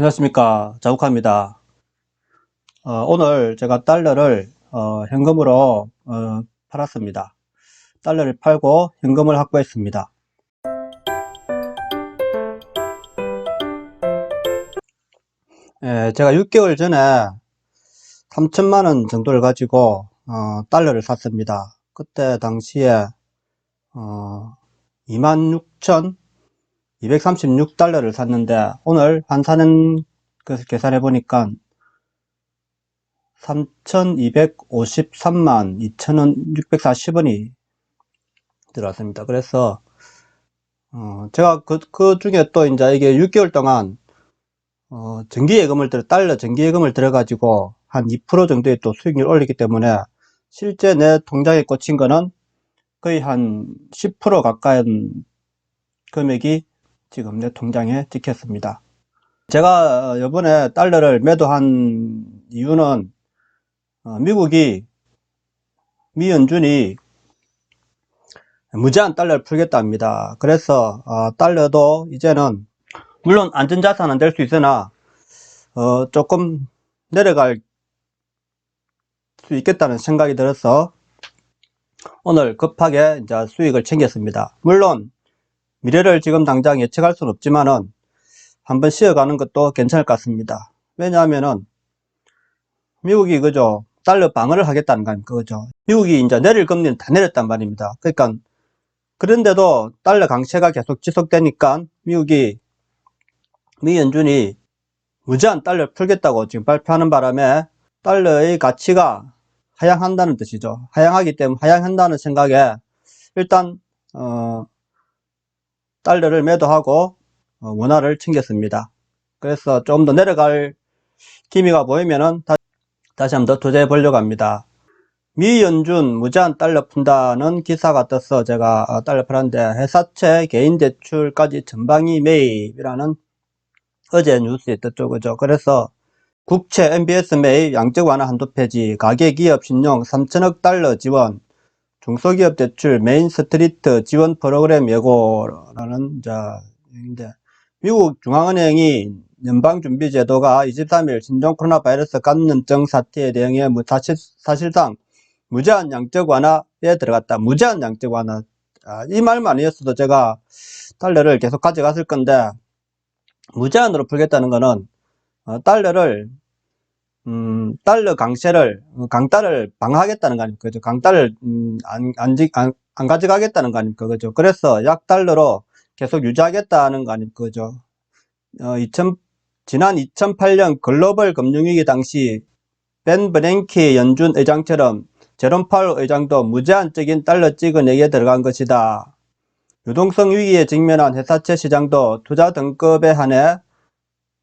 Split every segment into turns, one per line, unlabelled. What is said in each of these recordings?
안녕하십니까, 자욱합니다. 오늘 제가 달러를 현금으로 팔았습니다. 달러를 팔고 현금을 확보했습니다. 제가 6개월 전에 3천만 원 정도를 가지고 달러를 샀습니다. 그때 당시에 26,236달러를 샀는데 오늘 환산은 그래서 계산해 보니까 3,253만 2,640원이 들어왔습니다. 그래서 제가 그 중에 또 이제 이게 6개월 동안 달러 정기예금을 들어가지고 한 2% 정도의 또 수익률을 올리기 때문에 실제 내 통장에 꽂힌 거는 거의 한 10% 가까운 금액이 지금 내 통장에 찍혔습니다. 제가 이번에 달러를 매도한 이유는 미 연준이 무제한 달러를 풀겠다 합니다. 그래서 달러도 이제는 물론 안전자산은 될 수 있으나 조금 내려갈 수 있겠다는 생각이 들어서 오늘 급하게 이제 수익을 챙겼습니다. 물론 미래를 지금 당장 예측할 수는 없지만은 한번 쉬어가는 것도 괜찮을 것 같습니다. 왜냐하면은 미국이 그죠, 달러 방어를 하겠다는 거 아닙니까? 그죠? 미국이 이제 내릴 금리는 다 내렸단 말입니다. 그러니까 그런데도 달러 강세가 계속 지속되니까 미 연준이 무제한 달러를 풀겠다고 지금 발표하는 바람에 달러의 가치가 하향한다는 뜻이죠. 하향하기 때문에 하향한다는 생각에 일단 달러를 매도하고 원화를 챙겼습니다. 그래서 좀 더 내려갈 기미가 보이면은 다시 한번 더 투자해 보려고 합니다. 미 연준 무제한 달러 푼다는 기사가 떠서 제가 달러 팔았는데 회사채 개인 대출까지 전방위 매입이라는 어제 뉴스에 떴죠. 그죠? 그래서 국채 MBS 매입 양적 완화 한도 폐지, 가계기업 신용 3천억 달러 지원, 중소기업 대출 메인 스트리트 지원 프로그램 예고라는 인데 미국 중앙은행이 연방준비제도가 23일 신종 코로나 바이러스 감염증 사태에 대응해 사실상 무제한 양적 완화에 들어갔다. 무제한 양적 완화. 이 말만 아니었어도 제가 달러를 계속 가져갔을 건데 무제한으로 풀겠다는 거는 달러 강달을 방어하겠다는 거 아닙니까? 그죠? 강달을 안 가져가겠다는 거 아닙니까? 그죠? 그래서 약달러로 계속 유지하겠다는 거 아닙니까? 그죠? 지난 2008년 글로벌 금융위기 당시 벤 베랭키 연준 의장처럼 제롬 파월 의장도 무제한적인 달러 찍어내기에 들어간 것이다. 유동성 위기에 직면한 회사채 시장도 투자 등급에 한해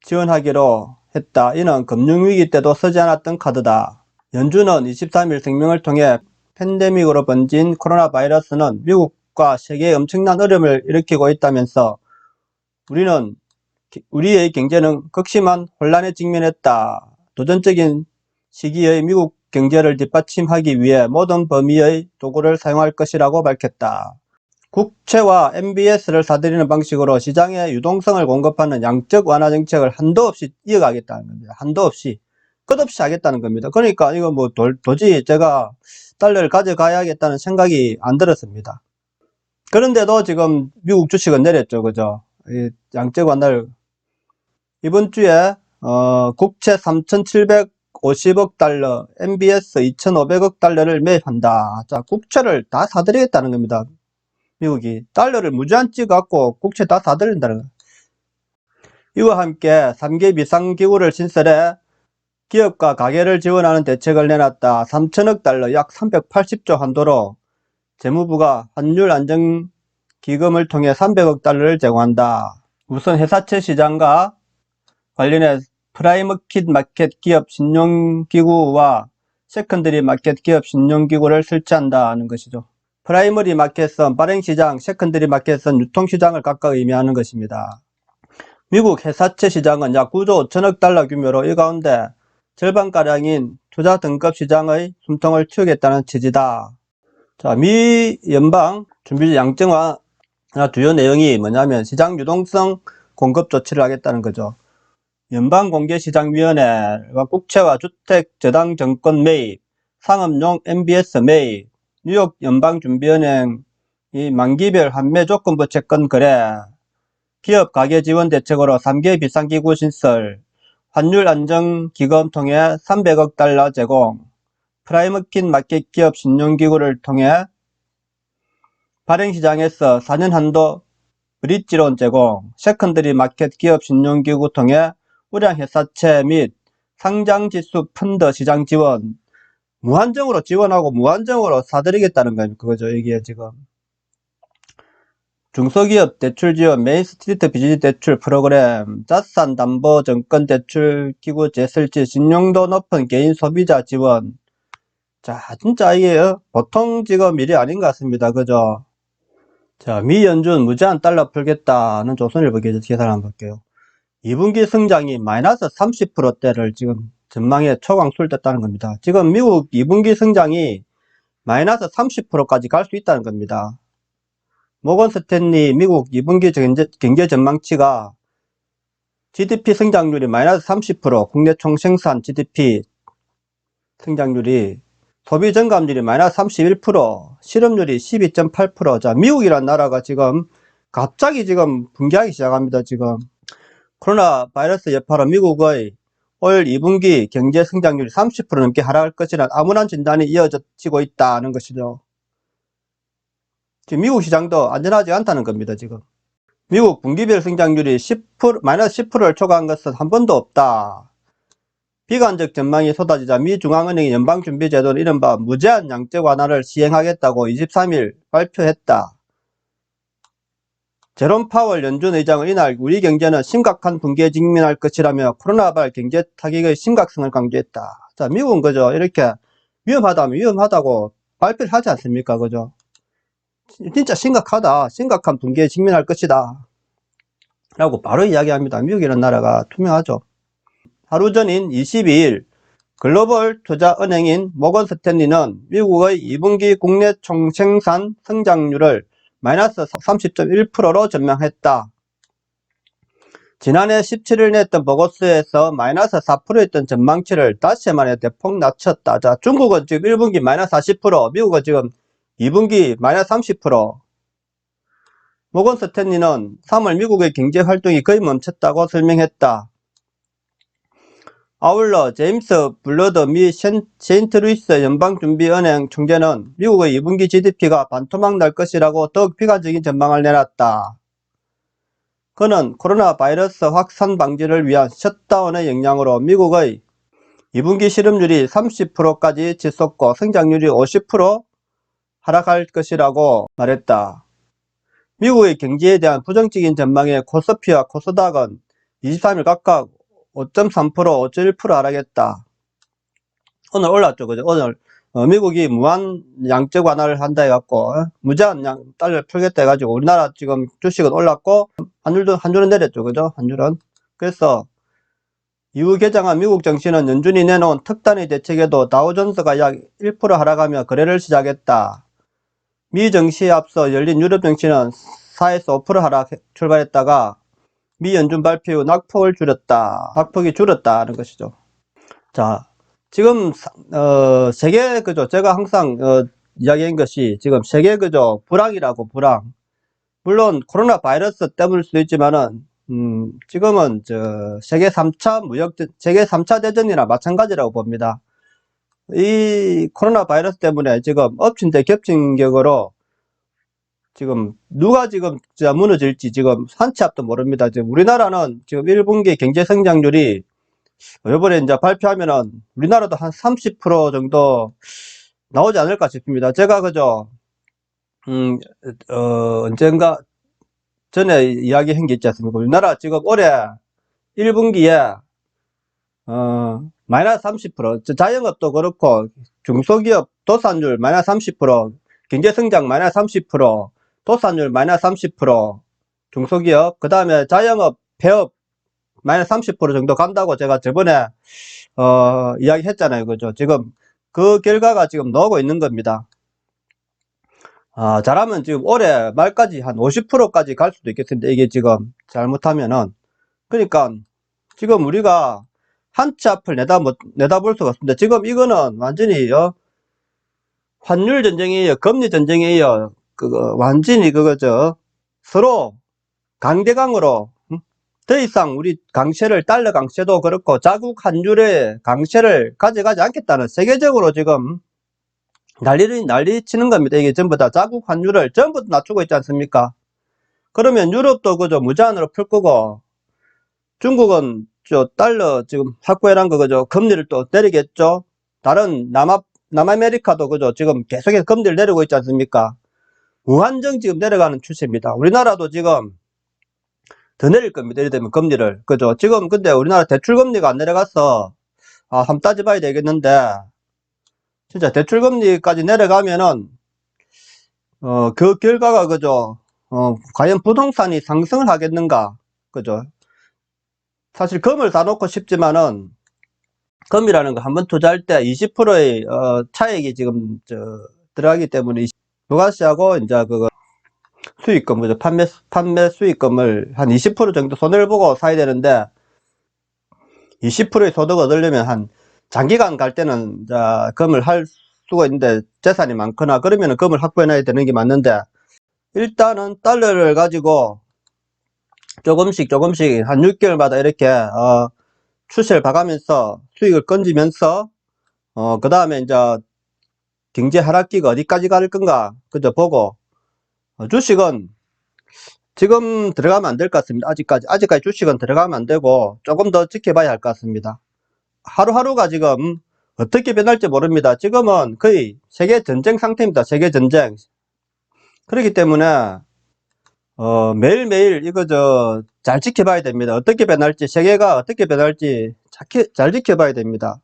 지원하기로 했다. 이는 금융위기 때도 쓰지 않았던 카드다. 연준은 23일声明을 통해 팬데믹으로 번진 코로나 바이러스는 미국과 세계에 엄청난 어려움을 일으키고 있다면서 우리의 경제는 극심한 혼란에 직면했다. 도전적인 시기의 미국 경제를 뒷받침하기 위해 모든 범위의 도구를 사용할 것이라고 밝혔다. 국채와 MBS를 사들이는 방식으로 시장에 유동성을 공급하는 양적 완화 정책을 한도 없이 이어가겠다는 겁니다. 한도 없이. 끝없이 하겠다는 겁니다. 그러니까 이거 뭐 도저히 제가 달러를 가져가야겠다는 생각이 안 들었습니다. 그런데도 지금 미국 주식은 내렸죠. 그죠? 양적 완화를 이번 주에 국채 3,750억 달러, MBS 2,500억 달러를 매입한다. 자, 국채를 다 사들이겠다는 겁니다. 미국이 달러를 무제한 찍어갖고 국채 다 사들인다는 거예요. 이와 함께 3개 비상기구를 신설해 기업과 가계를 지원하는 대책을 내놨다. 3천억 달러, 약 380조 한도로 재무부가 환율 안정기금을 통해 300억 달러를 제공한다. 우선 회사채 시장과 관련해 프라이머킷 마켓 기업 신용기구와 세컨더리 마켓 기업 신용기구를 설치한다는 것이죠. 프라이머리 마켓은 발행시장, 세컨더리 마켓은 유통시장을 각각 의미하는 것입니다. 미국 회사채 시장은 약 9조 5천억 달러 규모로 이 가운데 절반가량인 투자 등급 시장의 숨통을 틔우겠다는 취지다. 자, 미 연방 준비제 양정화 주요 내용이 뭐냐면 시장 유동성 공급 조치를 하겠다는 거죠. 연방공개시장위원회가 국채와 주택저당 정권 매입, 상업용 MBS 매입, 뉴욕 연방준비은행이 만기별 환매 조건부 채권 거래, 기업 가계지원 대책으로 3개 비상기구 신설, 환율안정기금 통해 300억 달러 제공, 프라임워킨 마켓 기업 신용기구를 통해 발행시장에서 4년 한도 브릿지론 제공, 세컨더리 마켓 기업 신용기구 통해 우량회사채 및 상장지수 펀드 시장 지원, 무한정으로 지원하고 무한정으로 사들이겠다는 겁니다. 그거죠, 이게 지금. 중소기업 대출 지원, 메인스트리트 비즈니스 대출 프로그램, 자산담보증권대출기구 재설치, 신용도 높은 개인 소비자 지원. 자, 진짜 이게 보통 지금 일이 아닌 것 같습니다. 그죠? 자, 미연준 무제한 달러 풀겠다는 조선일보 계산을 한번 볼게요. 2분기 성장이 마이너스 30%대를 지금 전망에 초강수를 겁니다. 지금 미국 2분기 성장이 마이너스 30%까지 갈 수 있다는 겁니다. 모건 스탠리 미국 2분기 경제 전망치가 GDP 성장률이 마이너스 30%, 국내 총생산 GDP 성장률이, 소비 증감률이 마이너스 31%, 실업률이 12.8%. 자, 미국이란 나라가 지금 갑자기 지금 붕괴하기 시작합니다. 지금 코로나 바이러스 여파로 미국의 올 2분기 경제 성장률이 30% 넘게 하락할 것이라는 암울한 진단이 이어지고 있다는 것이죠. 지금 미국 시장도 안전하지 않다는 겁니다. 지금 미국 분기별 성장률이 10%, 마이너스 10%를 초과한 것은 한 번도 없다. 비관적 전망이 쏟아지자 미 중앙은행이 연방준비제도는 이른바 무제한 양적 완화를 시행하겠다고 23일 발표했다. 제롬 파월 연준 의장은 이날 우리 경제는 심각한 붕괴에 직면할 것이라며 코로나발 경제 타격의 심각성을 강조했다. 자, 미국은 그죠? 이렇게 위험하다면 위험하다고 발표를 하지 않습니까? 그죠? 진짜 심각하다. 심각한 붕괴에 직면할 것이다. 라고 바로 이야기합니다. 미국이라는 나라가 투명하죠. 하루 전인 22일 글로벌 투자은행인 모건 스탠리는 미국의 2분기 국내 총생산 성장률을 마이너스 30.1%로 전망했다. 지난해 17일 냈던 보고서에서 마이너스 4%였던 전망치를 닷새 만에 대폭 낮췄다. 자, 중국은 지금 1분기 마이너스 40%, 미국은 지금 2분기 마이너스 30%. 모건 스탠리는 3월 미국의 경제 활동이 거의 멈췄다고 설명했다. 아울러 제임스 블러드 미 세인트루이스 연방준비은행 총재는 미국의 2분기 GDP가 반토막 날 것이라고 더욱 비관적인 전망을 내놨다. 그는 코로나 바이러스 확산 방지를 위한 셧다운의 영향으로 미국의 2분기 실업률이 30%까지 치솟고 성장률이 50% 하락할 것이라고 말했다. 미국의 경제에 대한 부정적인 전망에 코스피와 코스닥은 23일 각각 5.3%, 5.1% 하락했다. 오늘 올랐죠, 그죠? 오늘 미국이 무한 양적 완화를 한다 해갖고 무제한 달러를 풀겠다 해가지고 우리나라 지금 주식은 올랐고 환율은 내렸죠, 그죠? 환율은. 그래서 이후 개장한 미국 증시는 연준이 내놓은 특단의 대책에도 다우존스가 약 1% 하락하며 거래를 시작했다. 미 증시에 앞서 열린 유럽 증시는 4에서 5% 하락 출발했다가 미 연준 발표 후 낙폭을 줄였다. 낙폭이 줄었다는 것이죠. 자, 지금 세계 그죠? 제가 항상 이야기한 것이 지금 세계 그죠? 불황이라고 불황. 물론 코로나 바이러스 때문일 수도 있지만은 지금은 세계 3차 대전이나 마찬가지라고 봅니다. 이 코로나 바이러스 때문에 지금 엎친 데 겹친 격으로 지금 누가 지금 무너질지 지금 한 치 앞도 모릅니다. 지금 우리나라는 지금 1분기 경제 성장률이 이번에 이제 발표하면은 우리나라도 한 30% 정도 나오지 않을까 싶습니다. 제가 그죠 언젠가 전에 이야기한 게 있지 않습니까? 우리나라 지금 올해 1분기에 마이너스 30%, 자영업도 그렇고 중소기업 도산율 마이너스 30%, 경제성장 마이너스 30%, 도산율 마이너스 30%, 중소기업, 그 다음에 자영업, 폐업 마이너스 30% 정도 간다고 제가 저번에 이야기 했잖아요. 그죠? 지금 그 결과가 지금 나오고 있는 겁니다. 잘하면 지금 올해 말까지 한 50%까지 갈 수도 있겠습니다. 이게 지금 잘못하면은. 그러니까 지금 우리가 한 치 앞을 내다볼 수가 없습니다. 지금 이거는 완전히 환율 전쟁이에요. 금리 전쟁이에요. 완전히 그거죠. 서로 강대강으로 더 이상 우리 강세를, 달러 강세도 그렇고 자국 환율의 강세를 가져가지 않겠다는, 세계적으로 지금 난리 치는 겁니다. 이게 전부 다 자국 환율을 전부 다 낮추고 있지 않습니까? 그러면 유럽도 그저 무제한으로 풀 거고, 중국은 저 달러 지금 확보해놓은 거 그저 금리를 또 내리겠죠. 다른 남아메리카도 그저 지금 계속해서 금리를 내리고 있지 않습니까? 무한정 지금 내려가는 추세입니다. 우리나라도 지금 더 내릴 겁니다. 이래 되면 금리를. 그죠? 지금 근데 우리나라 대출금리가 안 내려가서, 한번 따져봐야 되겠는데, 진짜 대출금리까지 내려가면은, 그 결과가 그죠? 과연 부동산이 상승을 하겠는가? 그죠? 사실 금을 사놓고 싶지만은, 금이라는 거 한번 투자할 때 20%의, 차익이 지금, 들어가기 때문에, 부가세하고 이제 그거 수익금, 그죠? 판매 수익금을 한 20% 정도 손해를 보고 사야 되는데, 20%의 소득을 얻으려면 한 장기간 갈 때는 금을 할 수가 있는데, 재산이 많거나 그러면 금을 확보해놔야 되는 게 맞는데, 일단은 달러를 가지고 조금씩 한 6개월마다 이렇게 추세를 봐가면서 수익을 건지면서, 그 다음에 이제 경제 하락기가 어디까지 갈 건가 그저 보고, 주식은 지금 들어가면 안 될 것 같습니다. 아직까지 주식은 들어가면 안 되고 조금 더 지켜봐야 할 것 같습니다. 하루하루가 지금 어떻게 변할지 모릅니다. 지금은 거의 세계 전쟁 상태입니다. 세계 전쟁. 그렇기 때문에 매일매일 이거 잘 지켜봐야 됩니다. 어떻게 변할지, 세계가 어떻게 변할지 잘 지켜봐야 됩니다.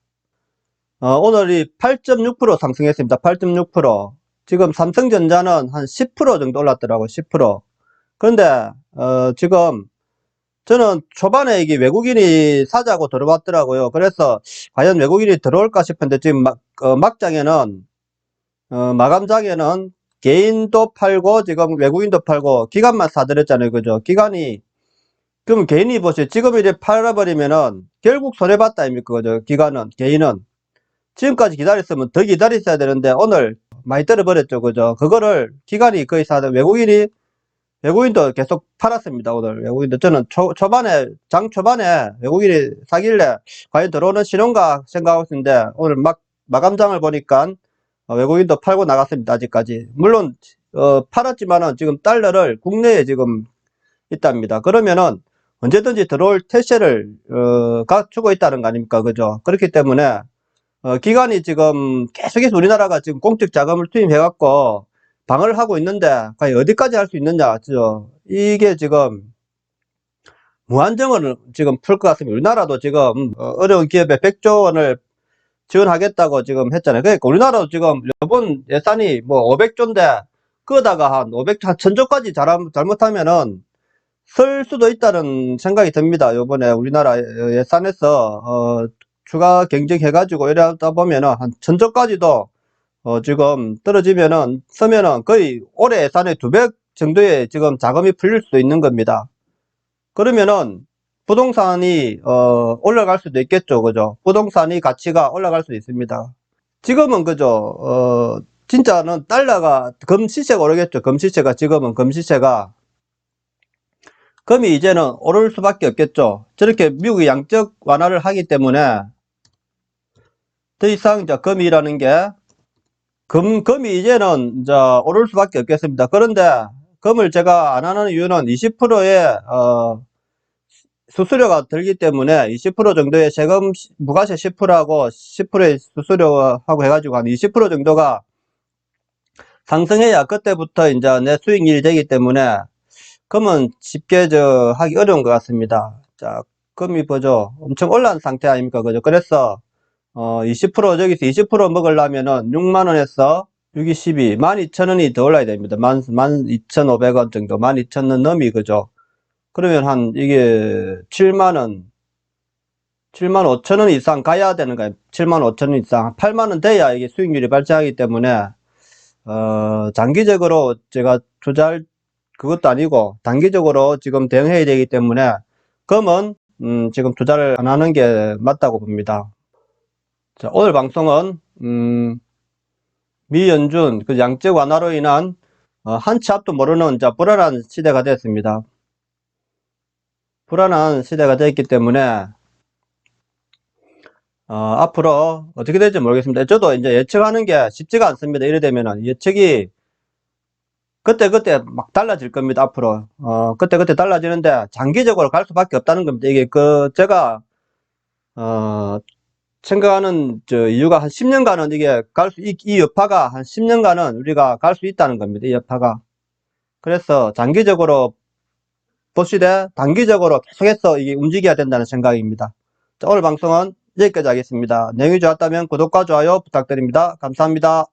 오늘이 8.6% 상승했습니다. 8.6%. 지금 삼성전자는 한 10% 정도 올랐더라고요. 10%. 그런데 지금 저는 초반에 이게 외국인이 사자고 들어왔더라고요. 그래서 과연 외국인이 들어올까 싶은데 지금 막장에는, 마감장에는 개인도 팔고 지금 외국인도 팔고 기관만 사들였잖아요. 그죠? 기관이, 그럼 개인이 보세요. 지금 이제 팔아버리면은 결국 손해봤다 아닙니까? 그죠? 개인은. 지금까지 기다렸으면 더 기다렸어야 되는데 오늘 많이 떨어버렸죠. 그죠? 그거를 기관이 거의 외국인도 계속 팔았습니다. 오늘 외국인도. 저는 장 초반에 외국인이 사길래 과연 들어오는 신호인가 생각하고 있는데, 오늘 마감장을 보니까 외국인도 팔고 나갔습니다. 아직까지. 물론 팔았지만은 지금 달러를 국내에 지금 있답니다. 그러면은 언제든지 들어올 태세를 갖추고 있다는 거 아닙니까? 그죠? 그렇기 때문에 기관이 지금 계속해서 우리나라가 지금 공적 자금을 투입해 갖고 방어를 하고 있는데 과연 어디까지 할 수 있느냐. 그죠? 이게 지금 무한정을 지금 풀 것 같습니다. 우리나라도 지금 어려운 기업에 100조 원을 지원하겠다고 지금 했잖아요. 그러니까 우리나라도 지금 이번 예산이 뭐 500조인데 그거다가 한 1000조까지 잘못하면은 쓸 수도 있다는 생각이 듭니다. 요번에 우리나라 예산에서 추가 경쟁해가지고 이러다 보면은 한 1000조까지도 지금 떨어지면은, 쓰면은 거의 올해 예산의 2배 정도의 지금 자금이 풀릴 수도 있는 겁니다. 그러면은 부동산이 올라갈 수도 있겠죠. 그죠? 부동산이 가치가 올라갈 수도 있습니다. 지금은 그죠? 진짜는 달러가, 금 시세가 오르겠죠. 금이 이제는 오를 수밖에 없겠죠. 저렇게 미국이 양적 완화를 하기 때문에 더 이상 이제 금이라는 게, 금이 이제는 이제 오를 수밖에 없겠습니다. 그런데 금을 제가 안 하는 이유는 20%의 수수료가 들기 때문에, 20% 정도의 세금, 부가세 10%하고 10%의 수수료하고 해가지고 한 20% 정도가 상승해야 그때부터 이제 내 수익률이 되기 때문에 금은 쉽게 하기 어려운 것 같습니다. 자, 금이 보죠. 엄청 올라온 상태 아닙니까? 그죠? 그래서 20% 저기서 20% 먹으려면은 6만원에서 6이 12, 12,000원이 더 올라야 됩니다. 12,500원 정도, 12,000원 넘이, 그죠? 그러면 이게 7만원, 75,000원 이상 가야 되는 거예요. 75,000원 이상. 8만원 돼야 이게 수익률이 발생하기 때문에, 장기적으로 제가 투자할 그것도 아니고, 단기적으로 지금 대응해야 되기 때문에, 금은 지금 투자를 안 하는 게 맞다고 봅니다. 자, 오늘 방송은 미연준 그 양적 완화로 인한 한치 앞도 모르는 불안한 시대가 됐습니다. 불안한 시대가 됐기 때문에 앞으로 어떻게 될지 모르겠습니다. 저도 이제 예측하는 게 쉽지가 않습니다. 이래 되면은 예측이 그때그때 막 달라질 겁니다. 앞으로 그때그때 달라지는데 장기적으로 갈 수밖에 없다는 겁니다. 이게 제가 생각하는 이유가 한 10년간은 이게 이 여파가 한 10년간은 우리가 갈 수 있다는 겁니다. 이 여파가. 그래서 장기적으로 보시되 단기적으로 계속해서 이게 움직여야 된다는 생각입니다. 자, 오늘 방송은 여기까지 하겠습니다. 내용이 좋았다면 구독과 좋아요 부탁드립니다. 감사합니다.